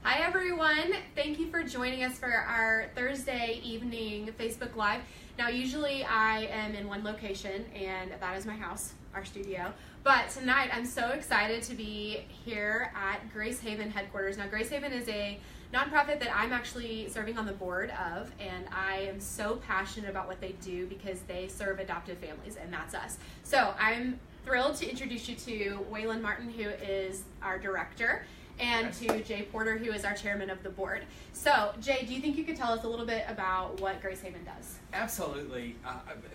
Hi everyone, thank you for joining us for our Thursday evening Facebook Live. Now usually I am in one location and that is my house, our studio. But tonight I'm so excited to be here at Grace Haven headquarters. Now Grace Haven is a nonprofit that I'm actually serving on the board of, and I am so passionate about what they do because they serve adopted families, and that's us. So I'm thrilled to introduce you to Waylon Martin, who is our director, and to Jay Porter, who is our chairman of the board. So, Jay, do you think you could tell us a little bit about what Grace Haven does? Absolutely.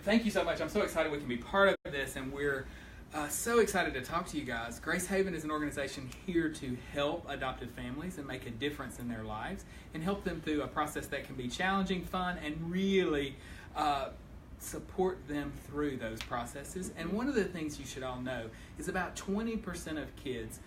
Thank you so much. I'm so excited we can be part of this, and we're so excited to talk to you guys. Grace Haven is an organization here to help adoptive families and make a difference in their lives and help them through a process that can be challenging, fun, and really support them through those processes. And one of the things you should all know is about 20% of kids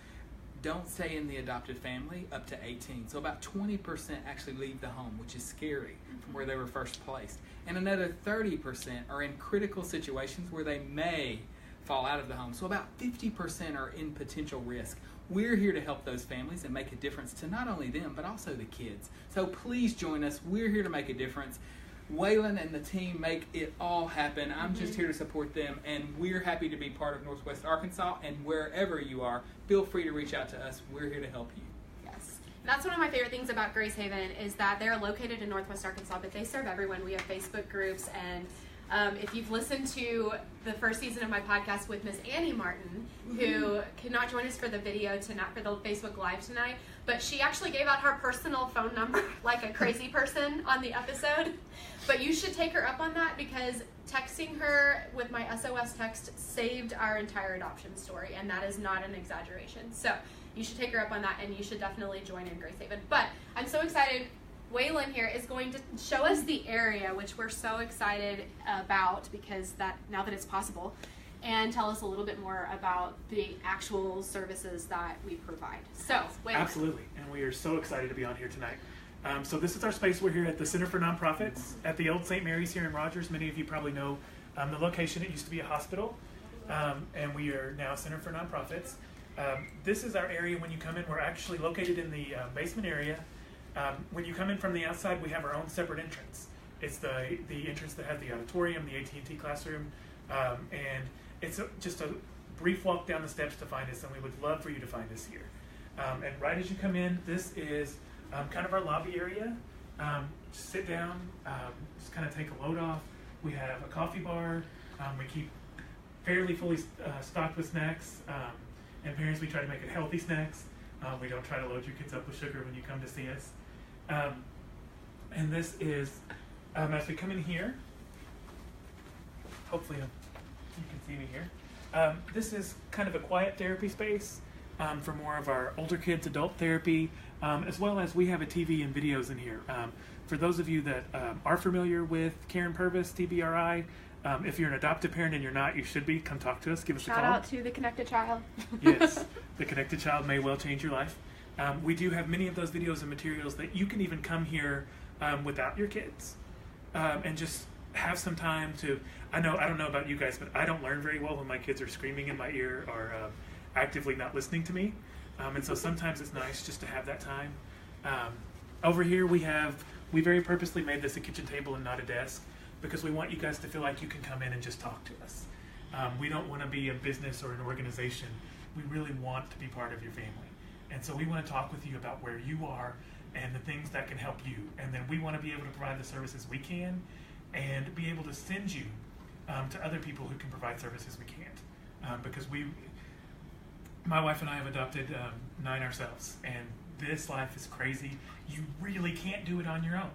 don't stay in the adopted family up to 18. So about 20% actually leave the home, which is scary, from where they were first placed. And another 30% are in critical situations where they may fall out of the home. So about 50% are in potential risk. We're here to help those families and make a difference to not only them, but also the kids. So please join us. We're here to make a difference. Waylon and the team make it all happen. I'm just here to support them, and we're happy to be part of Northwest Arkansas, and wherever you are, feel free to reach out to us. We're here to help you. Yes. That's one of my favorite things about Grace Haven is that they're located in Northwest Arkansas, but they serve everyone. We have Facebook groups, and if you've listened to the first season of my podcast with Miss Annie Martin, who could not join us for the video tonight, for the Facebook Live tonight, but she actually gave out her personal phone number like a crazy person on the episode. But you should take her up on that, because texting her with my SOS text saved our entire adoption story, and that is not an exaggeration. So you should take her up on that, and you should definitely join in Grace Haven. But I'm so excited. Waylon here is going to show us the area, which we're so excited about because now that it's possible, and tell us a little bit more about the actual services that we provide. So, Waylon. Absolutely, and we are so excited to be on here tonight. So this is our space. We're here at the Center for Nonprofits at the old St. Mary's here in Rogers. Many of you probably know the location. It used to be a hospital, and we are now Center for Nonprofits. This is our area when you come in. We're actually located in the basement area. When you come in from the outside, we have our own separate entrance. It's the entrance that has the auditorium, the AT&T classroom, and it's just a brief walk down the steps to find us, and we would love for you to find us here. And right as you come in, this is kind of our lobby area. Just sit down, just kind of take a load off. We have a coffee bar. We keep fairly fully stocked with snacks, and parents, we try to make it healthy snacks. We don't try to load your kids up with sugar when you come to see us. And this is, as we come in here, hopefully you can see me here. This is kind of a quiet therapy space for more of our older kids' adult therapy, as well as we have a TV and videos in here. For those of you that are familiar with Karen Purvis, TBRI, if you're an adoptive parent and you're not, you should be. Come talk to us. Give us a call. Shout out to the Connected Child. Yes, the Connected Child may well change your life. We do have many of those videos and materials that you can even come here without your kids and just have some time to. I don't know about you guys, but I don't learn very well when my kids are screaming in my ear or actively not listening to me. And so sometimes it's nice just to have that time. Over here we very purposely made this a kitchen table and not a desk, because we want you guys to feel like you can come in and just talk to us. We don't want to be a business or an organization. We really want to be part of your family. And so we want to talk with you about where you are and the things that can help you. And then we want to be able to provide the services we can and be able to send you to other people who can provide services we can't. Because my wife and I have adopted 9 ourselves. And this life is crazy. You really can't do it on your own.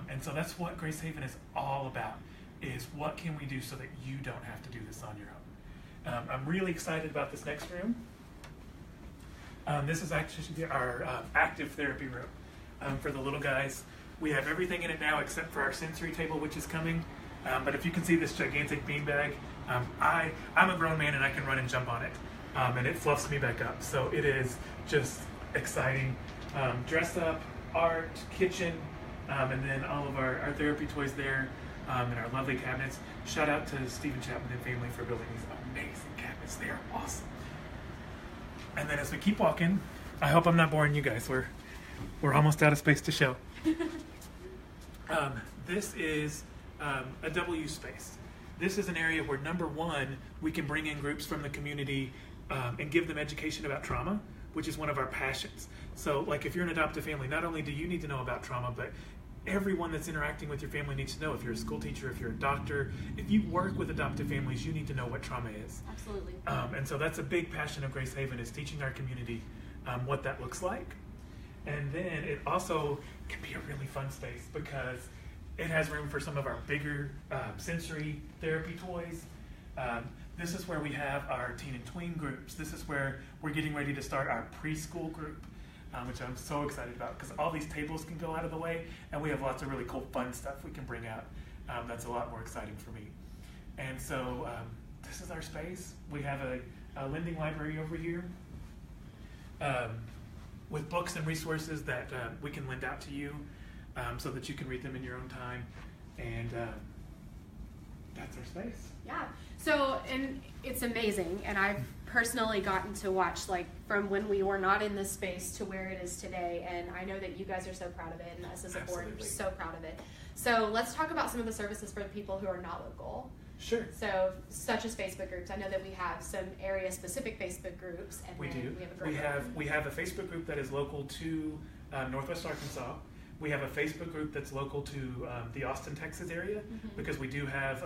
And so that's what Grace Haven is all about, is what can we do so that you don't have to do this on your own. I'm really excited about this next room. This is actually our active therapy room for the little guys. We have everything in it now except for our sensory table, which is coming. But if you can see this gigantic beanbag, I'm a grown man and I can run and jump on it. And it fluffs me back up. So it is just exciting. Dress up, art, kitchen, and then all of our therapy toys there, and our lovely cabinets. Shout out to Stephen Chapman and family for building these amazing cabinets. They are awesome. And then as we keep walking, I hope I'm not boring you guys. We're almost out of space to show. This is a W space. This is an area where, number one, we can bring in groups from the community and give them education about trauma, which is one of our passions. So, like, if you're an adoptive family, not only do you need to know about trauma, but everyone that's interacting with your family needs to know. If you're a school teacher, if you're a doctor, if you work with adoptive families, you need to know what trauma is. Absolutely. And so that's a big passion of Grace Haven, is teaching our community what that looks like. And then it also can be a really fun space because it has room for some of our bigger sensory therapy toys. This is where we have our teen and tween groups. This is where we're getting ready to start our preschool group, which I'm so excited about because all these tables can go out of the way and we have lots of really cool fun stuff we can bring out. That's a lot more exciting for me. And so this is our space. We have a lending library over here with books and resources that we can lend out to you so that you can read them in your own time. And that's our space. Yeah. So, and it's amazing. And I've personally gotten to watch, like, from when we were not in this space to where it is today. And I know that you guys are so proud of it, and us as a board are so proud of it. So let's talk about some of the services for the people who are not local. Sure. So, such as Facebook groups. I know that we have some area-specific Facebook groups, and We then do. we have a group. We have a Facebook group that is local to Northwest Arkansas. We have a Facebook group that's local to the Austin, Texas area, because we do have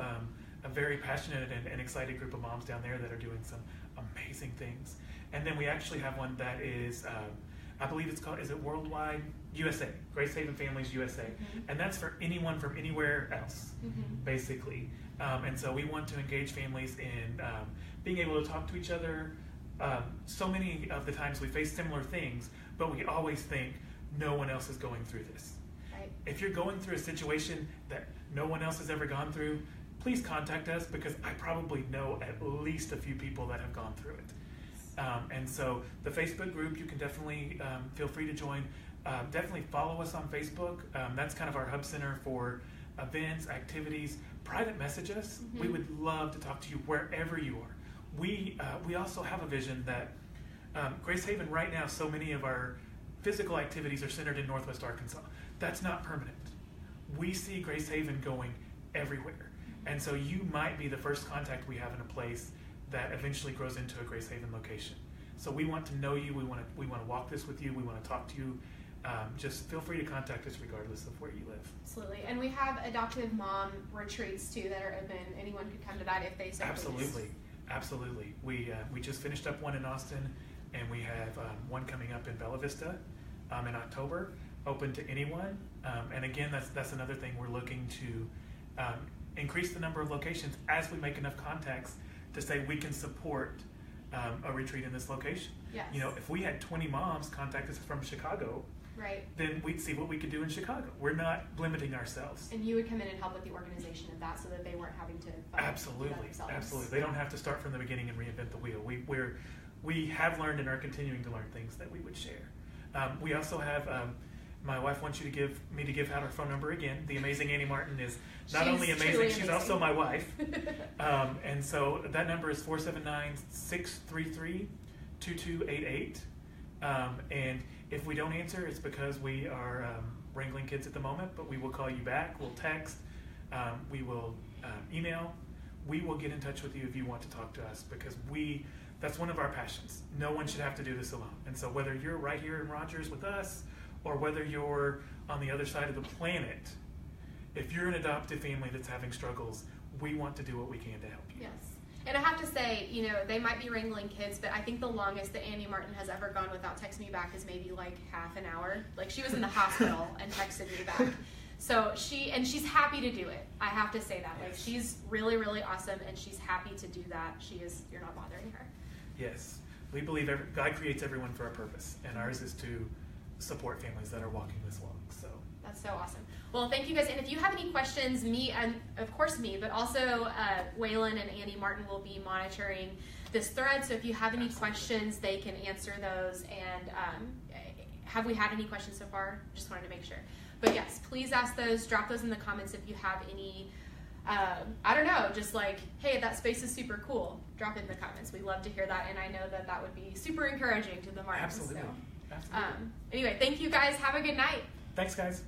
a very passionate and excited group of moms down there that are doing some amazing things. And then we actually have one that is, I believe it's called, is it Worldwide USA, Grace Haven Families USA. And that's for anyone from anywhere else, basically. And so we want to engage families in being able to talk to each other. So many of the times we face similar things, but we always think no one else is going through this. Right. If you're going through a situation that no one else has ever gone through, please contact us because I probably know at least a few people that have gone through it. And so the Facebook group, you can definitely feel free to join. Definitely follow us on Facebook. That's kind of our hub center for events, activities. Private message us. We would love to talk to you wherever you are. We also have a vision that Grace Haven right now, so many of our physical activities are centered in Northwest Arkansas. That's not permanent. We see Grace Haven going everywhere. And so you might be the first contact we have in a place that eventually grows into a Grace Haven location. So we want to know you. We want to walk this with you. We want to talk to you. Just feel free to contact us regardless of where you live. Absolutely. And we have adoptive mom retreats too that are open. Anyone could come to that if they so Absolutely. please. Absolutely. We just finished up one in Austin, and we have one coming up in Bella Vista in October, open to anyone. And again, that's another thing we're looking to increase the number of locations as we make enough contacts to say we can support a retreat in this location. Yes. You know, if we had 20 moms contact us from Chicago, right, then we'd see what we could do in Chicago. We're not limiting ourselves. And you would come in and help with the organization of that so that they weren't having to find Absolutely. themselves. Absolutely. They don't have to start from the beginning and reinvent the wheel. We have learned and are continuing to learn things that we would share. We also have, my wife wants me to give out her phone number again. The amazing Annie Martin is not She's only amazing, truly she's amazing. also my wife. And so that number is 479-633-2288. And if we don't answer, it's because we are wrangling kids at the moment, but we will call you back, we'll text, we will email. We will get in touch with you if you want to talk to us because that's one of our passions. No one should have to do this alone. And so whether you're right here in Rogers with us or whether you're on the other side of the planet, if you're an adoptive family that's having struggles, we want to do what we can to help you. Yes. And I have to say, you know, they might be wrangling kids, but I think the longest that Annie Martin has ever gone without texting me back is maybe like half an hour. Like she was in the hospital and texted me back. So she's happy to do it. I have to say that. Like she's really, really awesome and she's happy to do that. You're not bothering her. Yes. We believe God creates everyone for a purpose, and ours is to support families that are walking this long. So that's so awesome. Well, thank you guys. And if you have any questions, me and of course me, but also Waylon and Annie Martin will be monitoring this thread. So if you have any questions, they can answer those. And have we had any questions so far? Just wanted to make sure. But yes, please ask those. Drop those in the comments if you have any. I don't know, just like, hey, that space is super cool. Drop it in the comments. We love to hear that, and I know that would be super encouraging to the Martins. absolutely. So. Absolutely. Anyway, thank you guys. guys. Have a good night. Thanks, guys.